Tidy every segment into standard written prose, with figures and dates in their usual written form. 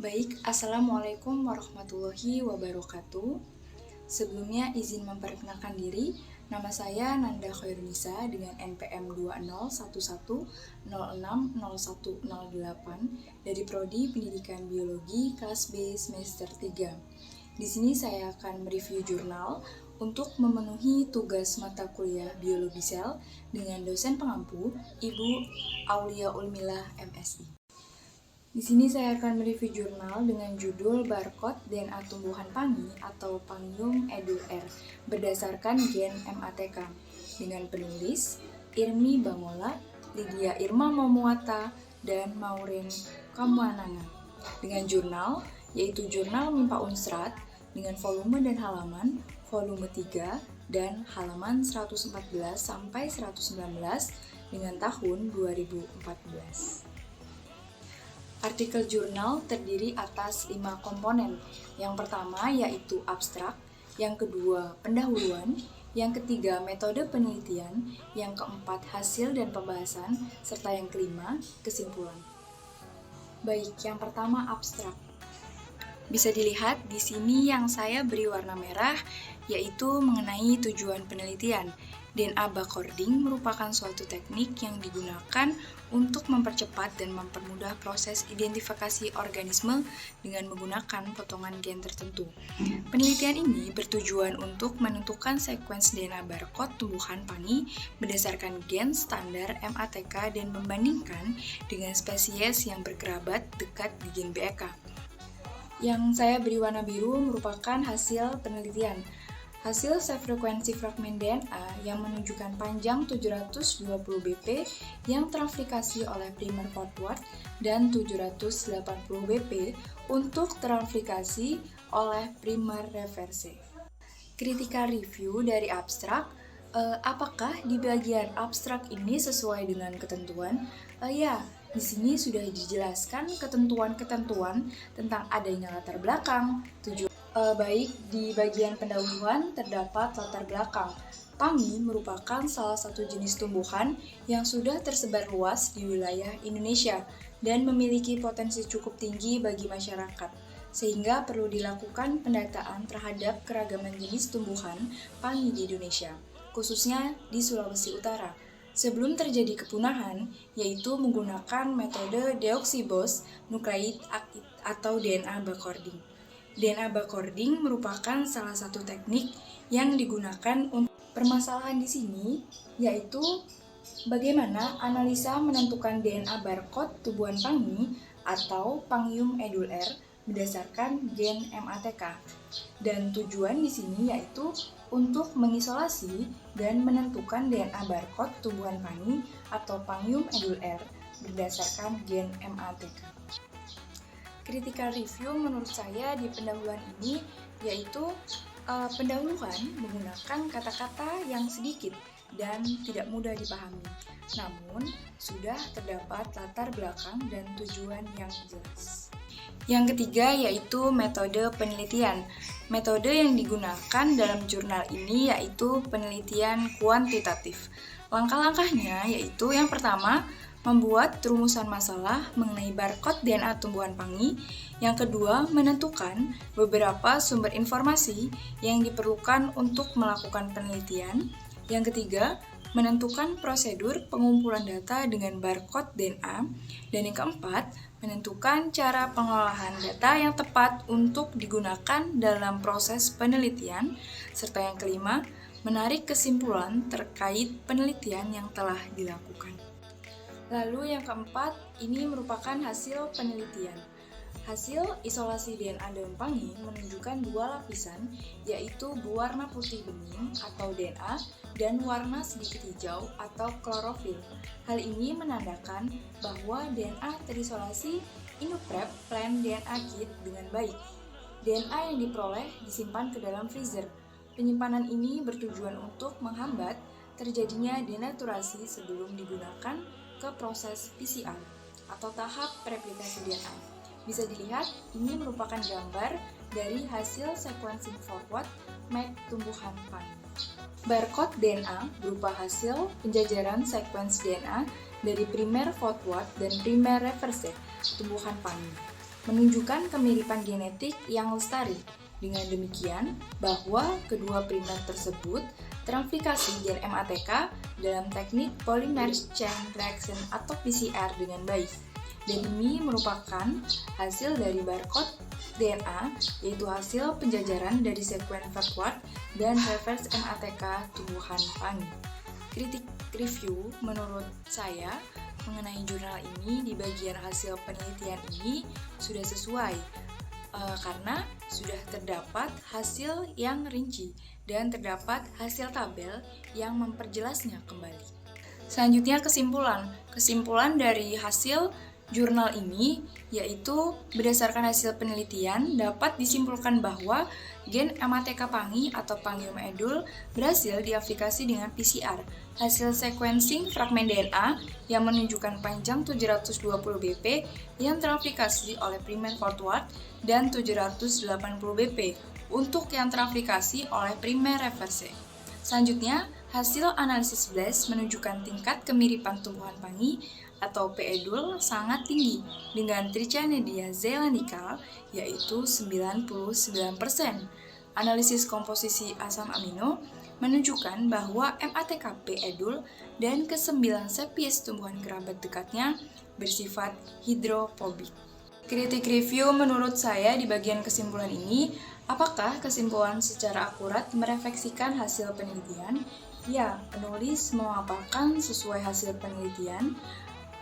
Baik, Assalamualaikum warahmatullahi wabarakatuh. Sebelumnya izin memperkenalkan diri, nama saya Nanda Khairunisa dengan NPM 201110606008 dari Prodi Pendidikan Biologi kelas B semester 3. Di sini saya akan mereview jurnal untuk memenuhi tugas mata kuliah Biologi Sel dengan dosen pengampu Ibu Aulia Ulmilah MSI. Di sini saya akan mereview jurnal dengan judul Barcode DNA Tumbuhan Pangi atau Pangium Edul R berdasarkan gen MATK dengan penulis Irmi Bamola, Lydia Irma Momuata, dan Maureen Kamuanana. Dengan jurnal yaitu Jurnal Mimpa Unsrat dengan volume dan halaman volume 3 dan halaman 114 sampai 119 dengan tahun 2014. Artikel jurnal terdiri atas 5 komponen. Yang pertama yaitu abstrak, yang kedua pendahuluan, yang ketiga metode penelitian, yang keempat hasil dan pembahasan, serta yang kelima kesimpulan. Baik, yang pertama abstrak. Bisa dilihat di sini yang saya beri warna merah yaitu mengenai tujuan penelitian. DNA Barcoding merupakan suatu teknik yang digunakan untuk mempercepat dan mempermudah proses identifikasi organisme dengan menggunakan potongan gen tertentu. Penelitian ini bertujuan untuk menentukan sekuens DNA barcode tumbuhan pangi berdasarkan gen standar MATK dan membandingkan dengan spesies yang berkerabat dekat di gen BEK. Yang saya beri warna biru merupakan hasil penelitian. Hasil sefrekuensi fragmen DNA yang menunjukkan panjang 720 BP yang teraplikasi oleh primer forward dan 780 BP untuk teraplikasi oleh primer reverse. Critical review dari abstrak, apakah di bagian abstrak ini sesuai dengan ketentuan? Ya, di sini sudah dijelaskan ketentuan-ketentuan tentang adanya latar belakang, baik di bagian pendahuluan terdapat latar belakang. Pangi merupakan salah satu jenis tumbuhan yang sudah tersebar luas di wilayah Indonesia dan memiliki potensi cukup tinggi bagi masyarakat, sehingga perlu dilakukan pendataan terhadap keragaman jenis tumbuhan pangi di Indonesia, khususnya di Sulawesi Utara, sebelum terjadi kepunahan, yaitu menggunakan metode deoksibos nukleik aktif atau DNA Barcoding. DNA Barcoding merupakan salah satu teknik yang digunakan untuk permasalahan di sini, yaitu bagaimana analisa menentukan DNA barcode tumbuhan pangi atau Pangium Edul R berdasarkan gen MATK. Dan tujuan di sini yaitu untuk mengisolasi dan menentukan DNA barcode tumbuhan pangi atau Pangium Edul R berdasarkan gen MATK. Critical review menurut saya di pendahuluan ini yaitu pendahuluan menggunakan kata-kata yang sedikit dan tidak mudah dipahami, namun sudah terdapat latar belakang dan tujuan yang jelas. Yang ketiga yaitu metode penelitian. Metode yang digunakan dalam jurnal ini yaitu penelitian kuantitatif. Langkah-langkahnya yaitu yang pertama, membuat rumusan masalah mengenai barcode DNA tumbuhan pangi. Yang kedua, menentukan beberapa sumber informasi yang diperlukan untuk melakukan penelitian. Yang ketiga, menentukan prosedur pengumpulan data dengan barcode DNA. Dan yang keempat, menentukan cara pengolahan data yang tepat untuk digunakan dalam proses penelitian. Serta yang kelima, menarik kesimpulan terkait penelitian yang telah dilakukan. Lalu yang keempat, ini merupakan hasil penelitian. Hasil isolasi DNA daun pangi menunjukkan dua lapisan, yaitu berwarna putih bening atau DNA dan warna sedikit hijau atau klorofil. Hal ini menandakan bahwa DNA terisolasi Inoprep Plant DNA Kit dengan baik. DNA yang diperoleh disimpan ke dalam freezer. Penyimpanan ini bertujuan untuk menghambat terjadinya denaturasi sebelum digunakan ke proses PCR atau tahap replikasi DNA. Bisa dilihat, ini merupakan gambar dari hasil sequencing forward map tumbuhan pangi. Barcode DNA berupa hasil penjajaran sekuens DNA dari primer forward dan primer reverse tumbuhan pangi. menunjukkan kemiripan genetik yang lestari. Dengan demikian, bahwa kedua primer tersebut teraplikasi gen MATK dalam teknik polymerase chain reaction atau PCR dengan baik. Dan ini merupakan hasil dari barcode DNA, yaitu hasil penjajaran dari sekuen forward dan reverse MATK tumbuhan pangi. Kritik review menurut saya mengenai jurnal ini di bagian hasil penelitian ini sudah sesuai karena sudah terdapat hasil yang rinci dan terdapat hasil tabel yang memperjelasnya kembali. Selanjutnya kesimpulan dari hasil jurnal ini yaitu berdasarkan hasil penelitian dapat disimpulkan bahwa gen MATK pangi atau Pangium edule berhasil diaplikasi dengan PCR. Hasil sequencing fragmen DNA yang menunjukkan panjang 720 bp yang teraplikasi oleh primer forward dan 780 bp untuk yang teraplikasi oleh primer reverse. Selanjutnya, hasil analisis BLAST menunjukkan tingkat kemiripan tumbuhan pangi atau P. edule sangat tinggi dengan Trichinidia zealandicale yaitu 99%. Analisis komposisi asam amino menunjukkan bahwa MATK P. edule dan ke-9 spesies tumbuhan kerabat dekatnya bersifat hidrofobik. Kritik review menurut saya di bagian kesimpulan ini, apakah kesimpulan secara akurat merefleksikan hasil penelitian? Ya, penulis memaparkan sesuai hasil penelitian.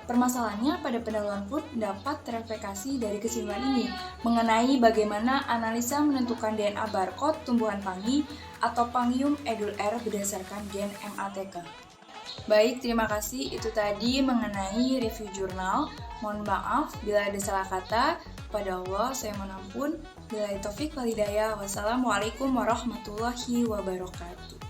Permasalahannya pada pendahuluan pun dapat terefleksi dari kesimpulan ini mengenai bagaimana analisa menentukan DNA barcode tumbuhan pangi atau Pangium edule R berdasarkan gen MATK. Baik, terima kasih. Itu tadi mengenai review jurnal. Mohon maaf bila ada salah kata. Pada Allah, saya mohon ampun. Billahi taufik wal hidayah. Wassalamualaikum warahmatullahi wabarakatuh.